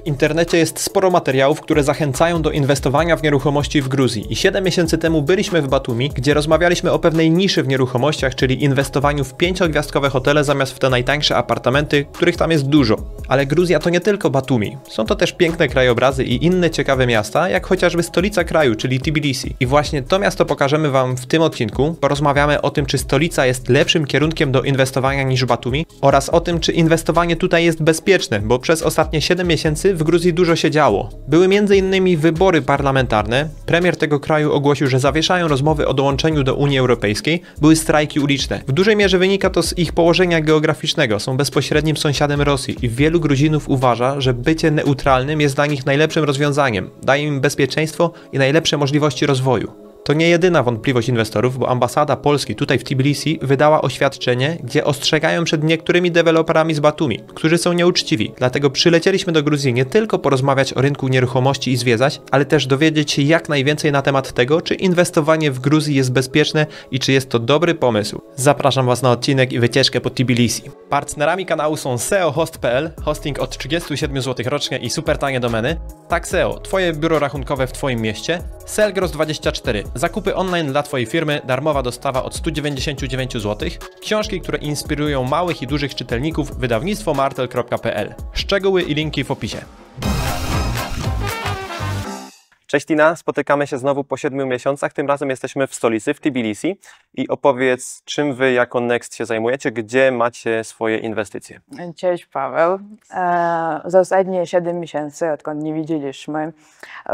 W internecie jest sporo materiałów, które zachęcają do inwestowania w nieruchomości w Gruzji. I 7 miesięcy temu byliśmy w Batumi, gdzie rozmawialiśmy o pewnej niszy w nieruchomościach, czyli inwestowaniu w 5-gwiazdkowe hotele zamiast w te najtańsze apartamenty, których tam jest dużo. Ale Gruzja to nie tylko Batumi. Są to też piękne krajobrazy i inne ciekawe miasta, jak chociażby stolica kraju, czyli Tbilisi. I właśnie to miasto pokażemy Wam w tym odcinku. Porozmawiamy o tym, czy stolica jest lepszym kierunkiem do inwestowania niż Batumi oraz o tym, czy inwestowanie tutaj jest bezpieczne, bo przez ostatnie 7 miesięcy w Gruzji dużo się działo. Były m.in. wybory parlamentarne, premier tego kraju ogłosił, że zawieszają rozmowy o dołączeniu do Unii Europejskiej, były strajki uliczne. W dużej mierze wynika to z ich położenia geograficznego, są bezpośrednim sąsiadem Rosji i wielu Gruzinów uważa, że bycie neutralnym jest dla nich najlepszym rozwiązaniem, daje im bezpieczeństwo i najlepsze możliwości rozwoju. To nie jedyna wątpliwość inwestorów, bo ambasada Polski tutaj w Tbilisi wydała oświadczenie, gdzie ostrzegają przed niektórymi deweloperami z Batumi, którzy są nieuczciwi. Dlatego przylecieliśmy do Gruzji nie tylko porozmawiać o rynku nieruchomości i zwiedzać, ale też dowiedzieć się jak najwięcej na temat tego, czy inwestowanie w Gruzji jest bezpieczne i czy jest to dobry pomysł. Zapraszam Was na odcinek i wycieczkę po Tbilisi. Partnerami kanału są seohost.pl, hosting od 37 zł rocznie i super tanie domeny. Tak SEO, Twoje biuro rachunkowe w Twoim mieście. Selgros24, zakupy online dla Twojej firmy, darmowa dostawa od 199 zł. Książki, które inspirują małych i dużych czytelników, wydawnictwo martel.pl. Szczegóły i linki w opisie. Cześć Tina, spotykamy się znowu po 7 miesiącach, tym razem jesteśmy w stolicy, w Tbilisi i opowiedz, czym Wy jako Next się zajmujecie, gdzie macie swoje inwestycje. Cześć Paweł. Za ostatnie 7 miesięcy, odkąd nie widzieliśmy,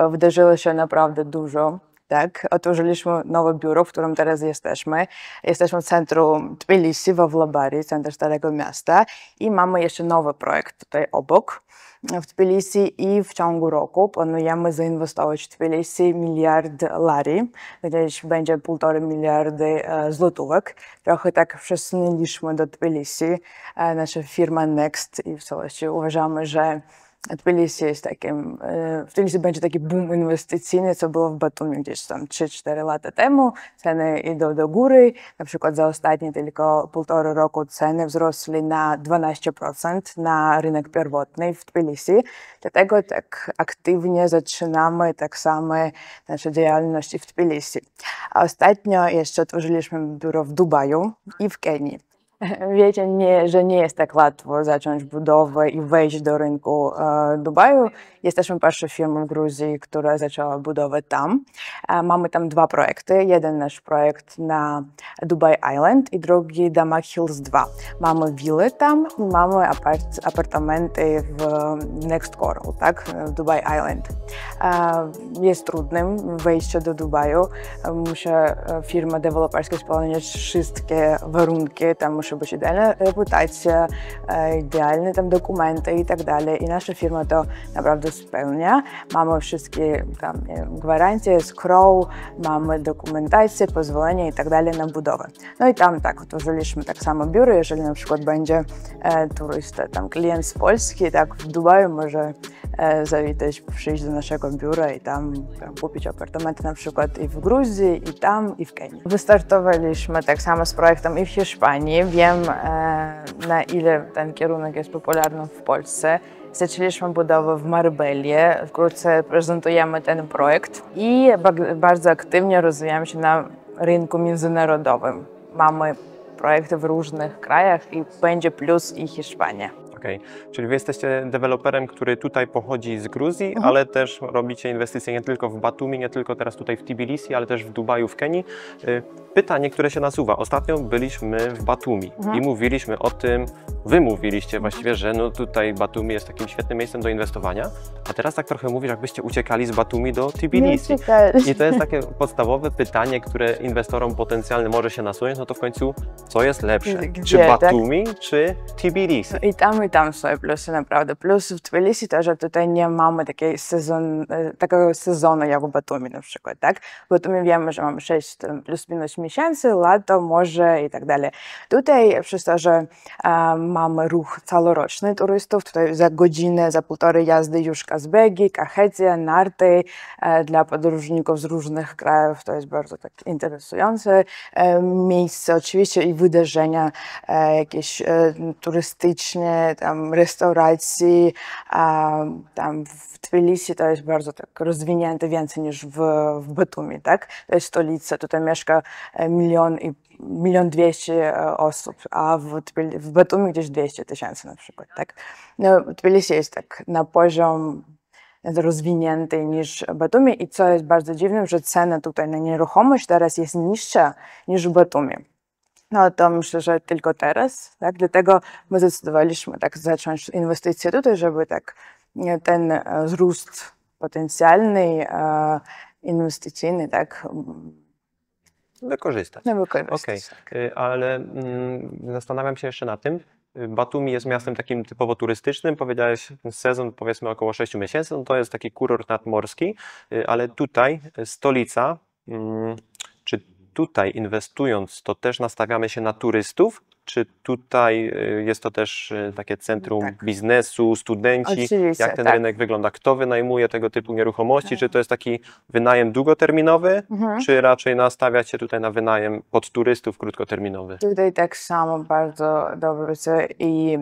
wydarzyło się naprawdę dużo. Tak, otworzyliśmy nowe biuro, w którym teraz jesteśmy. Jesteśmy w centrum Tbilisi, w Awlabari, centrum Starego Miasta i mamy jeszcze nowy projekt tutaj obok w Tbilisi i w ciągu roku planujemy zainwestować w Tbilisi 1 miliard lari, gdzieś będzie 1,5 miliarda złotówek. Trochę tak przesunęliśmy do Tbilisi, nasza firma Next i w całości uważamy, że Tbilisi jest takim, w Tbilisi będzie taki boom inwestycyjny, co było w Batumi gdzieś tam 3-4 lata temu. Ceny idą do góry. Na przykład za ostatnie tylko 1,5 roku ceny wzrosły na 12% na rynek pierwotny w Tbilisi. Dlatego tak aktywnie zaczynamy tak samo naszą działalność w Tbilisi. A ostatnio jeszcze otworzyliśmy biuro w Dubaju i w Kenii. Wiecie, że nie jest tak łatwo zacząć budowę i wejść do rynku Dubaju. Jesteśmy pierwszą firmą w Gruzji, która zaczęła budowę tam. Mamy tam 2 projekty. Jeden nasz projekt na Dubai Island i drugi Dama Hills 2. Mamy willy tam i mamy apartamenty w Next Coral, tak? W Dubai Island. Jest trudnym wejście do Dubaju. Firma deweloperska spełniać wszystkie warunki. Tam musi być idealna reputacja, idealne tam dokumenty i tak dalej. I nasza firma to naprawdę spełnia. Mamy wszystkie tam gwarancje, escrow, mamy dokumentację, pozwolenie i tak dalej na budowę. No i tam tak, otworzyliśmy tak samo biuro, jeżeli na przykład będzie turysta, tam klient z Polski, tak w Dubaju może zawitać, przyjść do naszego biura i tam kupić apartamenty na przykład i w Gruzji, i tam, i w Kenii. Wystartowaliśmy tak samo z projektem i w Hiszpanii. Wiem, na ile ten kierunek jest popularny w Polsce. Zaczęliśmy budowę w Marbelli. Wkrótce prezentujemy ten projekt i bardzo aktywnie rozwijamy się na rynku międzynarodowym. Mamy projekty w różnych krajach i będzie plus i Hiszpania. Okej, czyli Wy jesteście deweloperem, który tutaj pochodzi z Gruzji, ale też robicie inwestycje nie tylko w Batumi, nie tylko teraz tutaj w Tbilisi, ale też w Dubaju, w Kenii. Pytanie, które się nasuwa. Ostatnio byliśmy w Batumi i mówiliśmy o tym, Wy mówiliście właściwie, że no tutaj Batumi jest takim świetnym miejscem do inwestowania, a teraz tak trochę mówisz, jakbyście uciekali z Batumi do Tbilisi. I to jest takie podstawowe pytanie, które inwestorom potencjalnym może się nasunąć, no to w końcu co jest lepsze? Czy Batumi, czy Tbilisi? I tam są plusy naprawdę. Plus w Tbilisi to, że tutaj nie mamy takiego sezonu jak w Batumi na przykład, tak? W Batumi wiemy, że mamy 6 plus minus miesięcy, lato, morze i tak dalej. Tutaj przez to, że mamy ruch całoroczny turystów, tutaj za godzinę, za 1,5 jazdy już Kazbegi, Kachetia, Narty dla podróżników z różnych krajów. To jest bardzo tak interesujące miejsce oczywiście i wydarzenia jakieś turystyczne, tam restauracji, tam w Tbilisi to jest bardzo tak rozwinięte, więcej niż w Batumi, tak? To jest stolica, tutaj mieszka 1,2 miliona osób, a w Batumi gdzieś 200 tysięcy na przykład, tak? No, Tbilisi jest tak na poziom rozwinięty niż Batumi i co jest bardzo dziwne, że cena tutaj na nieruchomość teraz jest niższa niż w Batumi. No to myślę, że tylko teraz, tak? Dlatego my zdecydowaliśmy tak zacząć inwestycje tutaj, żeby tak ten wzrost potencjalny, inwestycyjny, tak, Wykorzystać. no wykorzystać. Okej, Tak. ale zastanawiam się jeszcze nad tym. Batumi jest miastem takim typowo turystycznym. Powiedziałeś, sezon powiedzmy około 6 miesięcy, no to jest taki kurort nadmorski, ale tutaj stolica, czy tutaj inwestując, to też nastawiamy się na turystów? Czy tutaj jest to też takie centrum Tak. biznesu, studenci? Oczywiście, Jak ten tak. rynek wygląda? Kto wynajmuje tego typu nieruchomości? Czy to jest taki wynajem długoterminowy, czy raczej nastawiać się tutaj na wynajem pod turystów krótkoterminowy? Tutaj tak samo bardzo dobrze i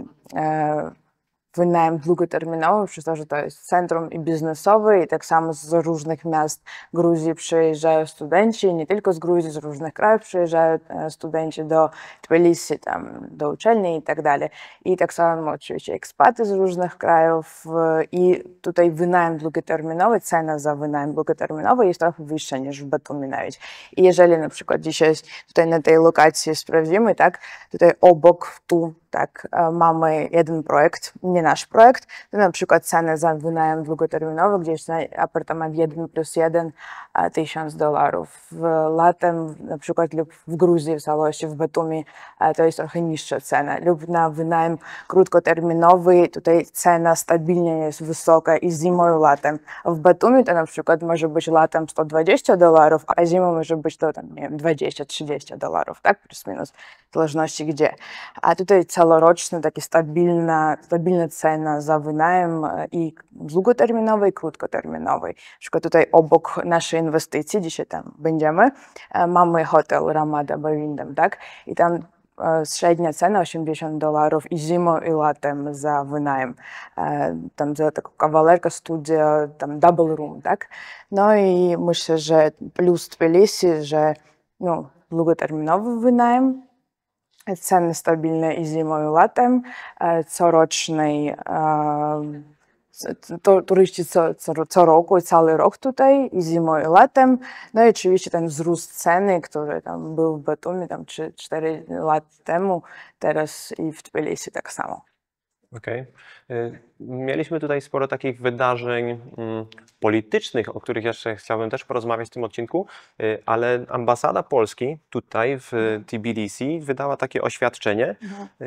wynajem długoterminowy, przez to, że to jest centrum i biznesowe i tak samo z różnych miast Gruzji przyjeżdżają studenci, nie tylko z Gruzji, z różnych krajów przyjeżdżają studenci do Tbilisi, tam do uczelni i tak dalej. I tak samo oczywiście ekspaty z różnych krajów i tutaj wynajem długoterminowy, cena za wynajem długoterminowy jest trochę wyższa niż w Batumi nawet. I jeżeli na przykład dzisiaj tutaj na tej lokacji sprawdzimy, tak, tutaj obok tu tak, mamy jeden projekt, nie nasz projekt, to na przykład cena za wynajem długoterminowy, gdzieś na apartament 1+1 $1000. Latem na przykład lub w Gruzji w całości, w Batumi to jest trochę niższa cena. Lub na wynajem krótkoterminowy tutaj cena stabilnie jest wysoka i zimą i latem. W Batumi to na przykład może być latem $120, a zimą może być to tam, nie wiem, $20-30, tak? Plus minus, w zależności gdzie. A tutaj całoroczna, taka stabilna cena za wynajem i długoterminowej, i krótkoterminowej. Na przykład tutaj obok naszej inwestycji, dzisiaj tam będziemy, mamy hotel Ramada Bavindam, tak? I tam średnia cena $80 i zimą i latem za wynajem. Tam za taką kawalerkę, studia, tam double room, tak? No i myślę, że plus Tbilisi, że no, długoterminowy wynajem, ceny stabilne i zimą i latem, corocznej, turyści co roku, cały rok tutaj i zimą i latem. No i oczywiście ten wzrost ceny, który tam był w Batumi tam 4 lata temu, teraz i w Tbilisi tak samo. Okej. Mieliśmy tutaj sporo takich wydarzeń politycznych, o których jeszcze chciałbym też porozmawiać w tym odcinku, ale ambasada Polski tutaj w Tbilisi wydała takie oświadczenie,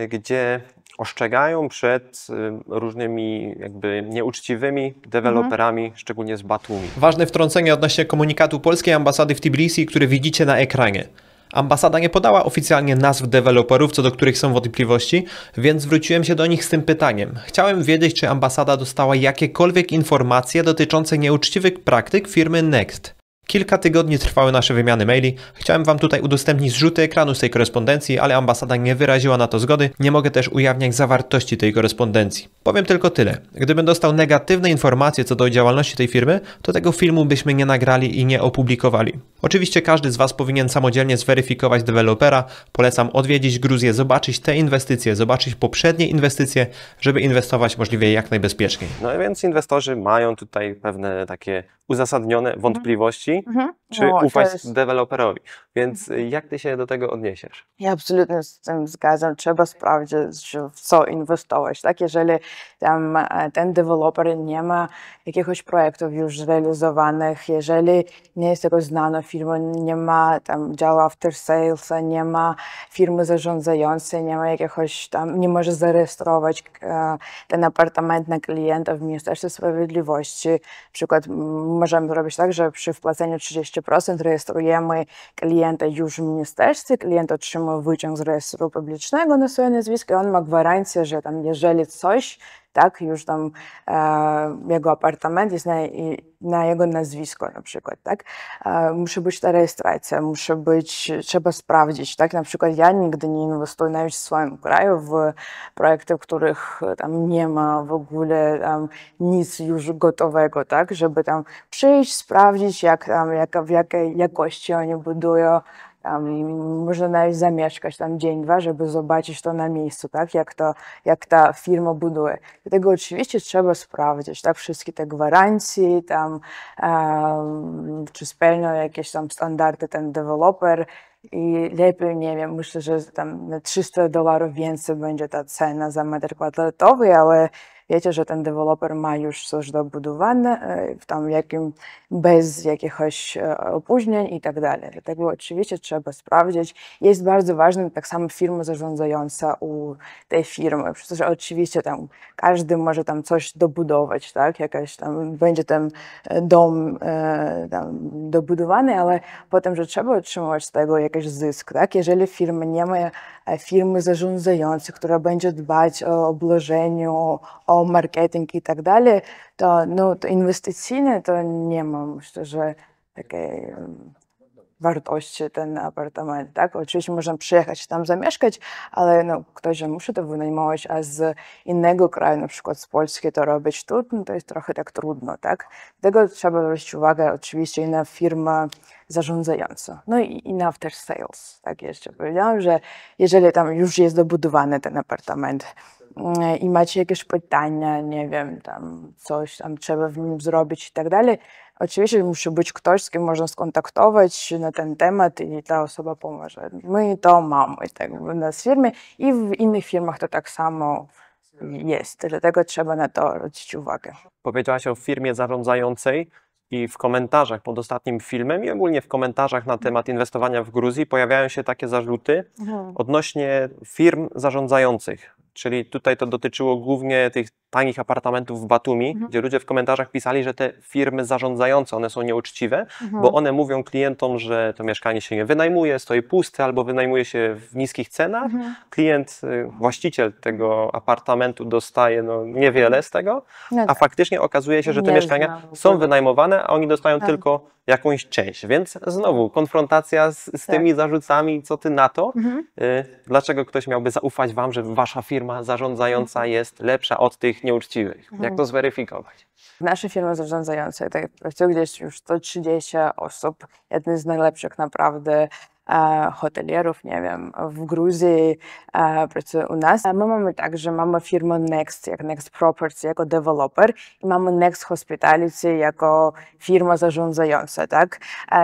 gdzie ostrzegają przed różnymi jakby nieuczciwymi deweloperami, szczególnie z Batumi. Ważne wtrącenie odnośnie komunikatu polskiej ambasady w Tbilisi, który widzicie na ekranie. Ambasada nie podała oficjalnie nazw deweloperów, co do których są wątpliwości, więc zwróciłem się do nich z tym pytaniem. Chciałem wiedzieć, czy ambasada dostała jakiekolwiek informacje dotyczące nieuczciwych praktyk firmy Next. Kilka tygodni trwały nasze wymiany maili. Chciałem Wam tutaj udostępnić zrzuty ekranu z tej korespondencji, ale ambasada nie wyraziła na to zgody. Nie mogę też ujawniać zawartości tej korespondencji. Powiem tylko tyle. Gdybym dostał negatywne informacje co do działalności tej firmy, to tego filmu byśmy nie nagrali i nie opublikowali. Oczywiście każdy z Was powinien samodzielnie zweryfikować dewelopera. Polecam odwiedzić Gruzję, zobaczyć te inwestycje, zobaczyć poprzednie inwestycje, żeby inwestować możliwie jak najbezpieczniej. No więc inwestorzy mają tutaj pewne takie uzasadnione wątpliwości, czy ufać deweloperowi. Więc jak Ty się do tego odniesiesz? Ja absolutnie z tym zgadzam. Trzeba sprawdzić, w co inwestować. Tak? Jeżeli tam ten deweloper nie ma jakiegoś projektów już zrealizowanych, jeżeli nie jest tego znana firma, nie ma tam działu after sales, nie ma firmy zarządzającej, nie ma jakiegoś tam, nie może zarejestrować ten apartament na klienta w Ministerstwie Sprawiedliwości. Na przykład możemy zrobić tak, że przy wpłaceniu 30% rejestrujemy klienta już w ministerstwie, klient otrzymuje wyciąg z rejestru publicznego na swoje nazwisko i on ma gwarancję, że tam jeżeli coś tak? Już tam jego apartament jest na jego nazwisko na przykład, tak? Musi być ta rejestracja, trzeba sprawdzić, tak? Na przykład ja nigdy nie inwestuję nawet w swoim kraju w projekty, w których tam nie ma w ogóle nic już gotowego, tak? Żeby tam przyjść, sprawdzić, w jakiej jakości oni budują. Można nawet zamieszkać tam dzień, dwa, żeby zobaczyć to na miejscu, tak? Jak ta firma buduje. Dlatego oczywiście trzeba sprawdzić, tak? Wszystkie te gwarancje, tam, czy spełnia jakieś tam standardy ten deweloper. I lepiej, nie wiem, myślę, że tam na $300 więcej będzie ta cena za metr kwadratowy, ale wiecie, że ten deweloper ma już coś dobudowane, tam bez jakiegoś opóźnień i tak dalej. Dlatego oczywiście trzeba sprawdzić. Jest bardzo ważna tak samo firma zarządzająca u tej firmy. Przecież oczywiście tam każdy może tam coś dobudować, tak? Jakaś tam będzie ten dom tam dobudowany, ale potem, że trzeba otrzymywać z tego jakiś zysk, tak? Jeżeli firma nie ma firmy zarządzającej, która będzie dbać o obłożeniu, o marketing i tak dalej, to, no, to inwestycyjnie to nie ma, myślę, że takiej wartości ten apartament, tak? Oczywiście można przyjechać tam zamieszkać, ale no, ktoś musi to wynajmować, a z innego kraju, na przykład z Polski, to robić tu, no, to jest trochę tak trudno, tak? Dlatego trzeba zwrócić uwagę oczywiście i na firmę zarządzającą, no i na after sales, tak jeszcze powiedziałam, że jeżeli tam już jest dobudowany ten apartament i macie jakieś pytania, nie wiem, tam coś tam trzeba w nim zrobić i tak dalej, oczywiście musi być ktoś, z kim można skontaktować na ten temat i ta osoba pomoże. My to mamy tak w nas firmie i w innych firmach to tak samo jest, dlatego trzeba na to zwrócić uwagę. Powiedziałaś o firmie zarządzającej i w komentarzach pod ostatnim filmem i ogólnie w komentarzach na temat inwestowania w Gruzji pojawiają się takie zarzuty odnośnie firm zarządzających. Czyli tutaj to dotyczyło głównie tych tanich apartamentów w Batumi, gdzie ludzie w komentarzach pisali, że te firmy zarządzające, one są nieuczciwe, bo one mówią klientom, że to mieszkanie się nie wynajmuje, stoi puste albo wynajmuje się w niskich cenach. Klient, właściciel tego apartamentu dostaje no, niewiele z tego, No a tak. faktycznie okazuje się, że te Nie mieszkania znam w są ogóle. wynajmowane, a oni dostają tylko jakąś część. Więc znowu konfrontacja z tymi zarzutami, co ty na to? Dlaczego ktoś miałby zaufać wam, że wasza firma zarządzająca jest lepsza od tych nieuczciwych? Jak to zweryfikować? W naszej firmie zarządzającej tak pracuje gdzieś już 130 osób, jeden z najlepszych naprawdę hotelierów, nie wiem, w Gruzji pracuje u nas. My mamy tak, że mamy firmę Next, jak Next Property, jako deweloper i mamy Next Hospitality jako firma zarządzająca, tak?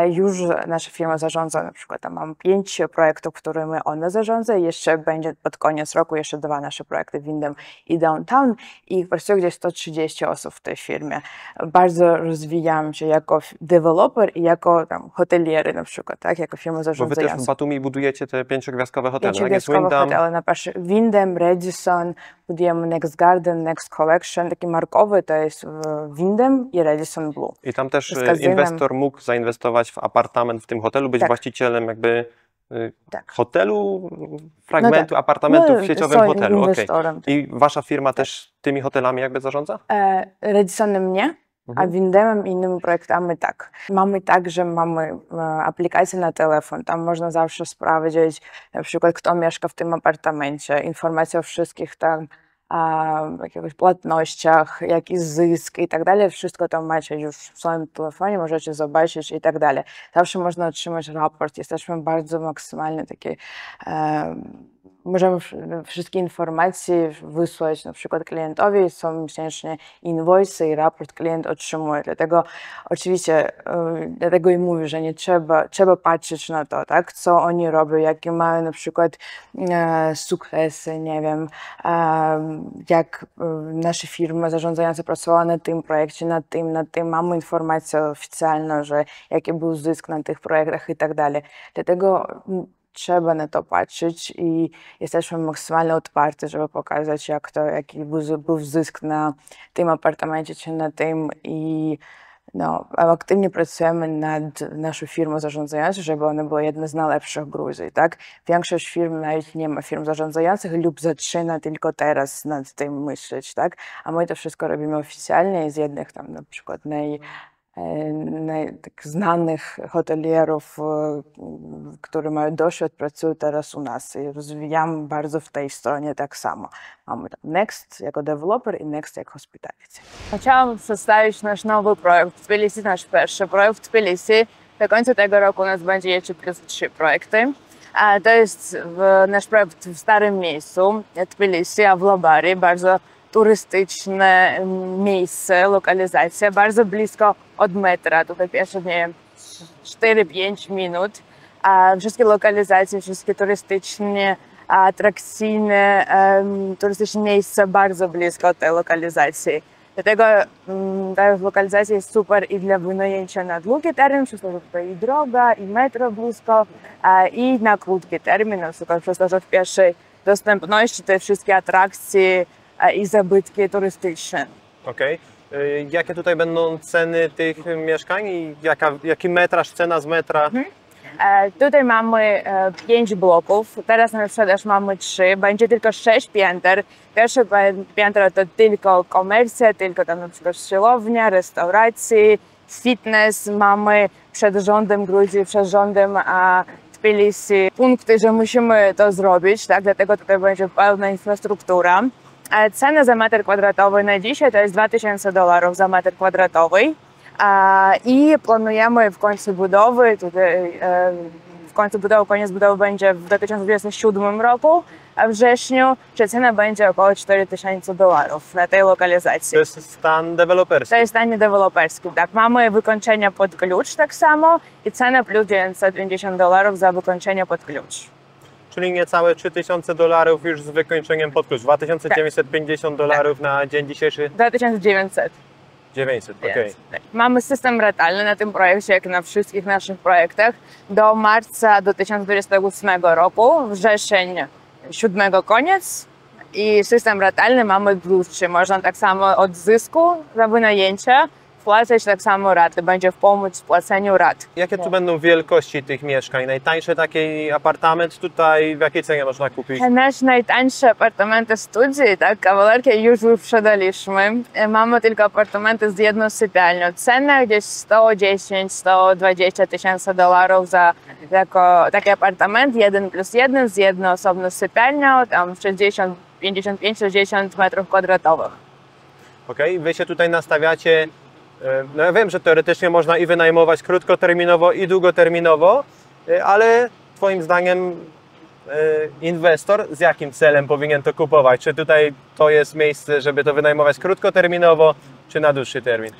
Już nasza firma zarządza, na przykład tam mam 5 projektów, którymi ona zarządza i jeszcze będzie pod koniec roku jeszcze 2 nasze projekty Windham i Downtown i pracuje gdzieś 130 osób w tej firmie. Bardzo rozwijam się jako deweloper i jako tam hoteliery na przykład, tak? Jako firma zarządzająca. Bo wy też w Batumi budujecie te 5-gwiazdkowe hotele, tak? Jest Pięciogwiazdkowe Wyndham. hotele, na przykład Windham, Radisson, budujemy Next Garden, Next Collection, taki markowy to jest Windham i Radisson Blue. I tam też Z kazynem. inwestor mógł zainwestować w apartament w tym hotelu, być Tak. właścicielem jakby Tak. hotelu, fragmentu tak. apartamentu No, w sieciowym są hotelu. Okej. inwestorem, tak. I wasza firma też tymi hotelami jakby zarządza? Radissonem nie, a Windhamem i innymi projektami tak. Mamy tak, że mamy aplikację na telefon, tam można zawsze sprawdzić na przykład kto mieszka w tym apartamencie, informacje o wszystkich tam jakiegoś płatnościach, jaki zysk i tak dalej. Wszystko tam macie już w swoim telefonie, możecie zobaczyć i tak dalej. Zawsze można otrzymać raport. Jesteśmy bardzo maksymalnie takie możemy wszystkie informacje wysłać na przykład klientowi, są miesięcznie invoice i raport klient otrzymuje. Dlatego oczywiście, dlatego i mówię, że nie trzeba patrzeć na to, tak, co oni robią, jakie mają na przykład sukcesy, nie wiem, jak nasze firmy zarządzające pracowały na tym projekcie, nad tym, mamy informację oficjalną, że jaki był zysk na tych projektach i tak dalej. Dlatego trzeba na to patrzeć i jesteśmy maksymalnie otwarci, żeby pokazać, jaki był zysk na tym apartamencie czy na tym i No, aktywnie pracujemy nad naszą firmą zarządzającą, żeby ona była jedna z najlepszych w Gruzji, tak? Większość firm nawet nie ma firm zarządzających lub zaczyna tylko teraz nad tym myśleć, tak? A my to wszystko robimy oficjalnie i z jednych tam na przykład tak znanych hotelierów, którzy mają doświadczenie, pracują teraz u nas i rozwijamy bardzo w tej stronie tak samo. Mamy tam Next jako deweloper i Next jako hospitality. Chciałam przedstawić nasz nowy projekt w Tbilisi, nasz pierwszy projekt w Tbilisi. Do końca tego roku u nas będzie jeszcze plus 3 projekty. To jest nasz projekt w starym miejscu, Tbilisi, a w Labari, bardzo turystyczne miejsce, lokalizacja, bardzo blisko od metra. Tutaj pierwsze, nie wiem, 4-5 minut. Wszystkie lokalizacje, wszystkie turystyczne, atrakcyjne, turystyczne miejsca bardzo blisko od tej lokalizacji. Dlatego ta lokalizacja jest super i dla wynajęcia na długi termin, przez to, że tutaj i droga, i metro blisko, i na krótki termin, na przykład przez to, że w pierwszej dostępności te wszystkie atrakcje i zabytki turystyczne. Okej. Jakie tutaj będą ceny tych mieszkań i jaki metraż, cena z metra? Tutaj mamy 5 bloków, teraz na sprzedaż mamy 3, będzie tylko 6 pięter. Pierwsze piętro to tylko komercja, tylko tam na przykład siłownia, restauracje, fitness. Mamy przed rządem Gruzji, przed rządem Tbilisi punkty, że musimy to zrobić, tak? Dlatego tutaj będzie pełna infrastruktura. Cena za metr kwadratowy na dzisiaj to jest $2000 za metr kwadratowy. I planujemy w końcu budowy, koniec budowy będzie w 2027 roku, a w wrześniu cena będzie około $4000 na tej lokalizacji. To jest stan deweloperski. To jest stan deweloperski, tak. Mamy wykończenie pod klucz tak samo i cena plus $950 za wykończenie pod klucz. Czyli niecałe $3000 już z wykończeniem pod klucz. $2950 na dzień dzisiejszy? 2900. 900, okej. Tak. Mamy system ratalny na tym projekcie, jak na wszystkich naszych projektach. Do marca 2028 roku, wrzesień 7 koniec i system ratalny mamy dłuższy. Można tak samo od zysku za wynajęcie wpłacać tak samo raty, będzie pomóc w płaceniu rat. Jakie tu będą wielkości tych mieszkań? Najtańszy taki apartament tutaj w jakiej cenie można kupić? Nasz najtańsze apartamenty studii, tak, kawalerkę już wyprzedaliśmy. Mamy tylko apartamenty z jedną sypialnią. Cena gdzieś $110–120 tysięcy za taki apartament 1+1 z jedną osobną sypialnią, tam 55–60 metrów kwadratowych. Okej, wy się tutaj nastawiacie. No ja wiem, że teoretycznie można i wynajmować krótkoterminowo i długoterminowo, ale Twoim zdaniem inwestor z jakim celem powinien to kupować? Czy tutaj to jest miejsce, żeby to wynajmować krótkoterminowo, czy na dłuższy termin?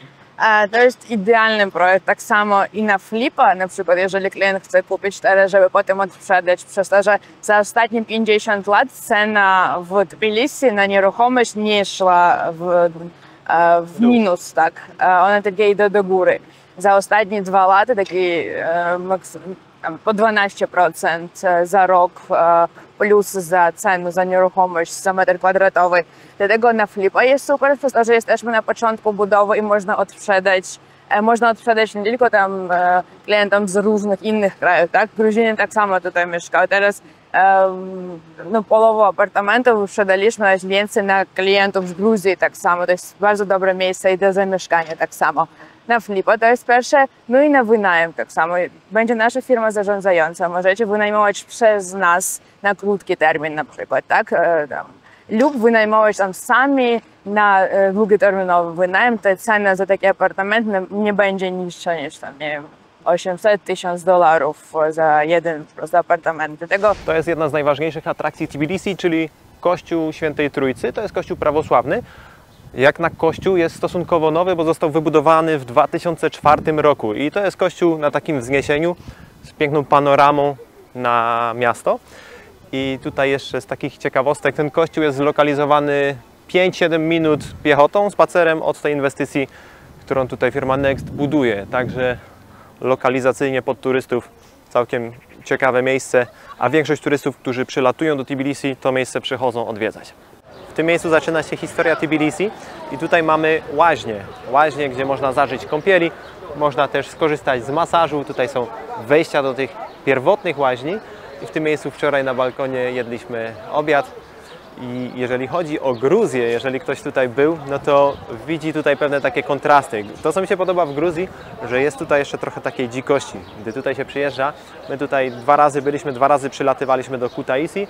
To jest idealny projekt, tak samo i na flipa, na przykład jeżeli klient chce kupić teraz, żeby potem odsprzedać, przez to, że za ostatnie 50 lat cena w Tbilisi na nieruchomość nie szła w minus, tak. Ona takie idzie do góry. Za ostatnie 2 lata taki po 12% za rok plus za cenę, za nieruchomość, za metr kwadratowy. Dlatego na flipa jest super, przez to, że jesteśmy na początku budowy i można odsprzedać nie tylko tam klientom z różnych innych krajów, tak? Gruzini tak samo tutaj mieszkają. Teraz no, połowę apartamentów wyprzedaliśmy, więcej na klientów z Gruzji tak samo. To jest bardzo dobre miejsce i do zamieszkania tak samo. Na flipa to jest pierwsze, no i na wynajem tak samo. Będzie nasza firma zarządzająca. Możecie wynajmować przez nas na krótki termin na przykład, tak? Lub wynajmować tam sami na długoterminowy wynajem. Ta cena za taki apartament nie będzie niższa niż tam, nie wiem, $800–1000 za jeden apartament. Dlatego To jest jedna z najważniejszych atrakcji Tbilisi, czyli Kościół Świętej Trójcy. To jest kościół prawosławny. Jak na kościół jest stosunkowo nowy, bo został wybudowany w 2004 roku. I to jest kościół na takim wzniesieniu z piękną panoramą na miasto. I tutaj jeszcze z takich ciekawostek, ten kościół jest zlokalizowany 5–7 minut piechotą, spacerem od tej inwestycji, którą tutaj firma Next buduje. Także lokalizacyjnie pod turystów całkiem ciekawe miejsce, a większość turystów, którzy przylatują do Tbilisi, to miejsce przychodzą odwiedzać. tym miejscu zaczyna się historia Tbilisi i tutaj mamy łaźnie, gdzie można zażyć kąpieli, można też skorzystać z masażu. Tutaj są wejścia do tych pierwotnych łaźni i w tym miejscu wczoraj na balkonie jedliśmy obiad. I jeżeli chodzi o Gruzję, jeżeli ktoś tutaj był, no to widzi tutaj pewne takie kontrasty. To, co mi się podoba w Gruzji, że jest tutaj jeszcze trochę takiej dzikości. Gdy tutaj się przyjeżdża, my tutaj 2 razy byliśmy, 2 razy przylatywaliśmy do Kutaisi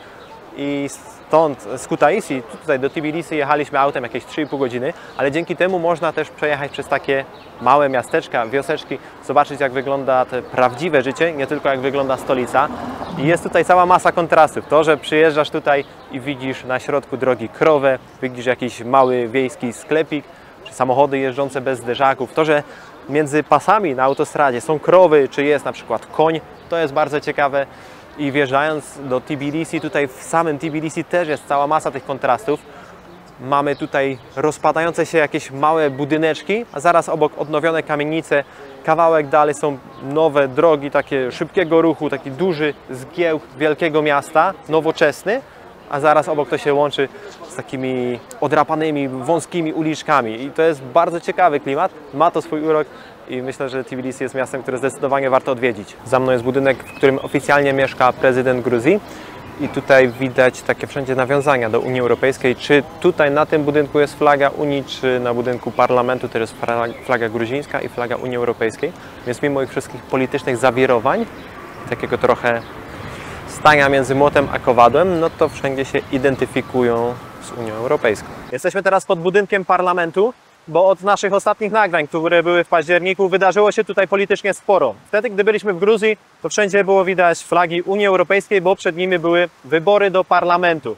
i stąd z Kutaisi tutaj do Tbilisi jechaliśmy autem jakieś 3,5 godziny, ale dzięki temu można też przejechać przez takie małe miasteczka, wioseczki, zobaczyć jak wygląda te prawdziwe życie, nie tylko jak wygląda stolica. I jest tutaj cała masa kontrastów. To, że przyjeżdżasz tutaj i widzisz na środku drogi krowę, widzisz jakiś mały wiejski sklepik, czy samochody jeżdżące bez zderzaków, to, że między pasami na autostradzie są krowy, czy jest na przykład koń, to jest bardzo ciekawe. I wjeżdżając do Tbilisi, tutaj w samym Tbilisi też jest cała masa tych kontrastów. Mamy tutaj rozpadające się jakieś małe budyneczki, a zaraz obok odnowione kamienice. Kawałek dalej są nowe drogi, takie szybkiego ruchu, taki duży zgiełk wielkiego miasta, nowoczesny, a zaraz obok to się łączy z takimi odrapanymi, wąskimi uliczkami. I to jest bardzo ciekawy klimat, ma to swój urok i myślę, że Tbilisi jest miastem, które zdecydowanie warto odwiedzić. Za mną jest budynek, w którym oficjalnie mieszka prezydent Gruzji. I tutaj widać takie wszędzie nawiązania do Unii Europejskiej. Czy tutaj na tym budynku jest flaga Unii, czy na budynku parlamentu też jest flaga gruzińska i flaga Unii Europejskiej. Więc mimo ich wszystkich politycznych zawirowań, takiego trochę stania między młotem a kowadłem, no to wszędzie się identyfikują z Unią Europejską. Jesteśmy teraz pod budynkiem parlamentu, bo od naszych ostatnich nagrań, które były w październiku, wydarzyło się tutaj politycznie sporo. Wtedy, gdy byliśmy w Gruzji, to wszędzie było widać flagi Unii Europejskiej, bo przed nimi były wybory do parlamentu.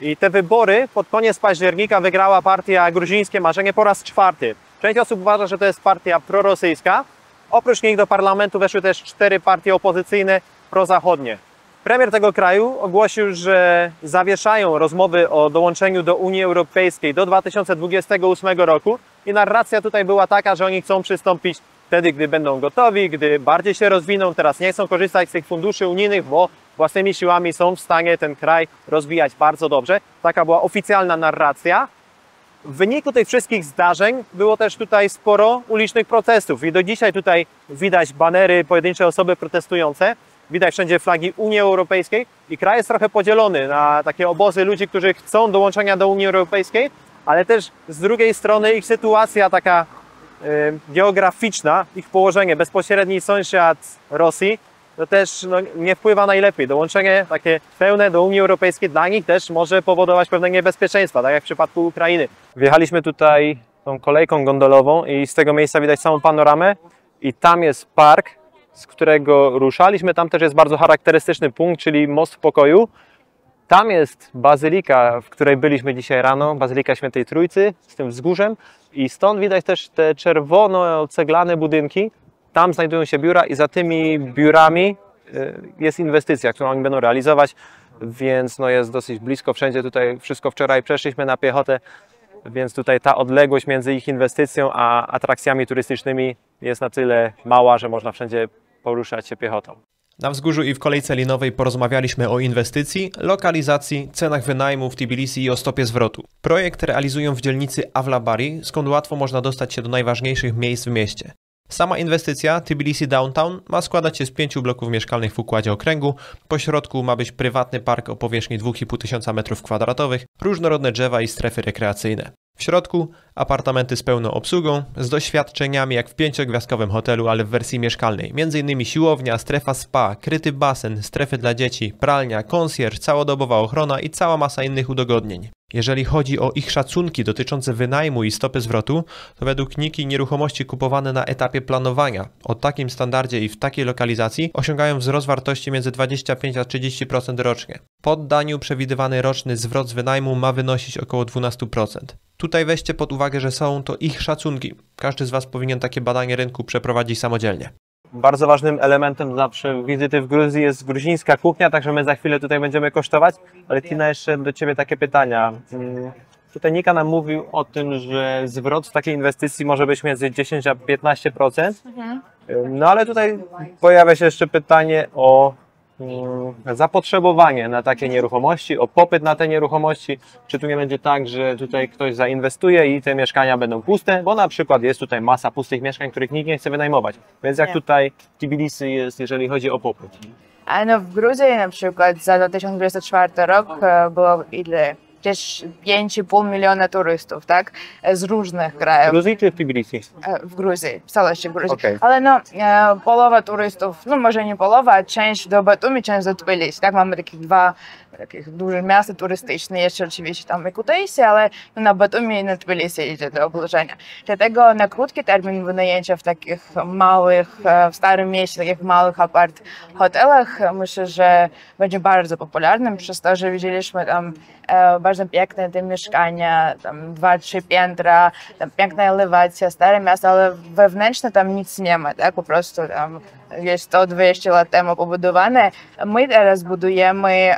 I te wybory pod koniec października wygrała partia Gruzińskie Marzenie po raz 4. Część osób uważa, że to jest partia prorosyjska. Oprócz nich do parlamentu weszły też 4 partie opozycyjne prozachodnie. Premier tego kraju ogłosił, że zawieszają rozmowy o dołączeniu do Unii Europejskiej do 2028 roku i narracja tutaj była taka, że oni chcą przystąpić wtedy, gdy będą gotowi, gdy bardziej się rozwiną. Teraz nie chcą korzystać z tych funduszy unijnych, bo własnymi siłami są w stanie ten kraj rozwijać bardzo dobrze. Taka była oficjalna narracja. W wyniku tych wszystkich zdarzeń było też tutaj sporo ulicznych protestów i do dzisiaj tutaj widać banery, pojedyncze osoby protestujące. Widać wszędzie flagi Unii Europejskiej i kraj jest trochę podzielony na takie obozy ludzi, którzy chcą dołączenia do Unii Europejskiej, ale też z drugiej strony ich sytuacja taka geograficzna, ich położenie, bezpośredni sąsiad Rosji, to też nie wpływa najlepiej. Dołączenie takie pełne do Unii Europejskiej dla nich też może powodować pewne niebezpieczeństwa, tak jak w przypadku Ukrainy. Wjechaliśmy tutaj tą kolejką gondolową i z tego miejsca widać całą panoramę i tam jest park, z którego ruszaliśmy. Tam też jest bardzo charakterystyczny punkt, czyli Most w Pokoju. Tam jest bazylika, w której byliśmy dzisiaj rano, Bazylika Świętej Trójcy z tym wzgórzem i stąd widać też te czerwono-ceglane budynki. Tam znajdują się biura i za tymi biurami jest inwestycja, którą oni będą realizować, więc jest dosyć blisko wszędzie. Tutaj wszystko wczoraj przeszliśmy na piechotę, więc tutaj ta odległość między ich inwestycją a atrakcjami turystycznymi jest na tyle mała, że można wszędzie poruszać się piechotą. Na wzgórzu i w kolejce linowej porozmawialiśmy o inwestycji, lokalizacji, cenach wynajmu w Tbilisi i o stopie zwrotu. Projekt realizują w dzielnicy Avlabari, skąd łatwo można dostać się do najważniejszych miejsc w mieście. Sama inwestycja Tbilisi Downtown ma składać się z 5 bloków mieszkalnych w układzie okręgu. Po środku ma być prywatny park o powierzchni 2500 m2, różnorodne drzewa i strefy rekreacyjne. W środku apartamenty z pełną obsługą, z doświadczeniami jak w 5-gwiazdkowym hotelu, ale w wersji mieszkalnej. M.in. siłownia, strefa spa, kryty basen, strefy dla dzieci, pralnia, konsjerż, całodobowa ochrona i cała masa innych udogodnień. Jeżeli chodzi o ich szacunki dotyczące wynajmu i stopy zwrotu, to według Niki nieruchomości kupowane na etapie planowania o takim standardzie i w takiej lokalizacji osiągają wzrost wartości między 25 a 30% rocznie. Po oddaniu przewidywany roczny zwrot z wynajmu ma wynosić około 12%. Tutaj weźcie pod uwagę, że są to ich szacunki. Każdy z Was powinien takie badanie rynku przeprowadzić samodzielnie. Bardzo ważnym elementem zawsze wizyty w Gruzji jest gruzińska kuchnia, także my za chwilę tutaj będziemy kosztować. Ale Tina, jeszcze do Ciebie takie pytania. Tutaj Nika nam mówił o tym, że zwrot z takiej inwestycji może być między 10 a 15%. No ale tutaj pojawia się jeszcze pytanie o zapotrzebowanie na takie nieruchomości, o popyt na te nieruchomości, czy tu nie będzie tak, że tutaj ktoś zainwestuje i te mieszkania będą puste, bo na przykład jest tutaj masa pustych mieszkań, których nikt nie chce wynajmować. Więc jak Nie. tutaj w Tbilisi jest, jeżeli chodzi o popyt? A no w Gruzji na przykład za 2024 rok było ile? Gdzieś 5,5 miliona turystów, tak? Z różnych W krajów. Gruzji czy w Tbilisi? W Gruzji, w całości Gruzji. Okej. Ale no, połowa turystów, no może nie połowa, a część do Batumi, część do Tbilisi. Tak, mamy dwa takich duże miasta turystyczne, jeszcze oczywiście tam i Kutaisi, ale no, na Batumi i na Tbilisi idzie do obłożenia. Dlatego na krótki termin wynajęcia w takich małych, w starym mieście, takich małych hotelach, myślę, że będzie bardzo popularnym, przez to, że widzieliśmy tam bardzo piękne te mieszkania, tam 2-3 piętra, tam piękna elewacja, stare miasto, ale wewnętrzne tam nic nie ma, tak? Po prostu tam jest 100-200 lat temu pobudowane. My teraz budujemy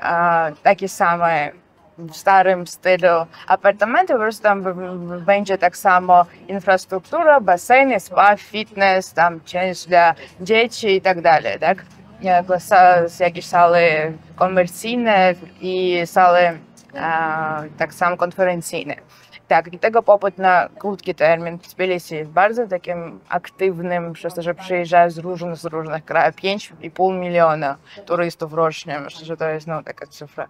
takie same w starym stylu apartamenty, po prostu tam będzie tak samo infrastruktura, baseny, spa, fitness, tam część dla dzieci i tak dalej, tak? Jakieś sale komercyjne i sale tak samo konferencyjne. Tak, i tego popyt na krótki termin w Tbilisi jest bardzo takim aktywnym, przez to, że przyjeżdżają z różnych krajów. 5,5 miliona turystów rocznie, myślę, że to jest no, taka cyfra.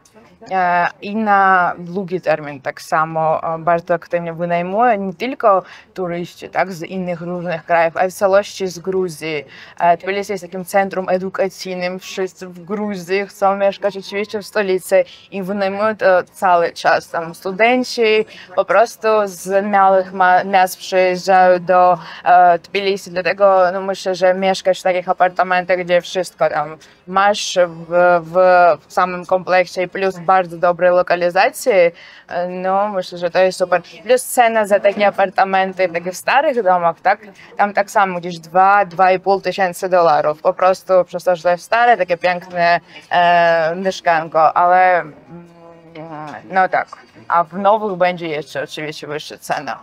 I na długi termin tak samo bardzo aktywnie wynajmują nie tylko turyści tak, z innych różnych krajów, ale w całości z Gruzji. Tbilisi jest takim centrum edukacyjnym, wszyscy w Gruzji chcą mieszkać oczywiście w stolicy i wynajmują to cały czas. Tam studenci po prostu z małych miast przyjeżdżają do Tbilisi, dlatego no, myślę, że mieszkać w takich apartamentach, gdzie wszystko tam masz w samym kompleksie, plus bardzo dobre lokalizacje, no myślę, że to jest super. Plus cena za takie apartamenty w takich starych domach, tak? Tam tak samo gdzieś 2-2,5 tysięcy dolarów, po prostu przez to, że to jest stare, takie piękne mieszkanko, ale no tak. A w nowych będzie jeszcze oczywiście wyższa cena.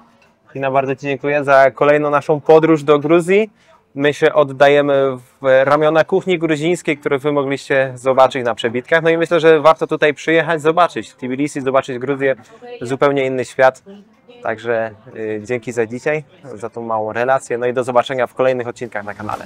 Tina, bardzo Ci dziękuję za kolejną naszą podróż do Gruzji. My się oddajemy w ramiona kuchni gruzińskiej, które Wy mogliście zobaczyć na przebitkach. No i myślę, że warto tutaj przyjechać, zobaczyć Tbilisi, zobaczyć Gruzję, zupełnie inny świat. Także dzięki za dzisiaj, za tą małą relację. No i do zobaczenia w kolejnych odcinkach na kanale.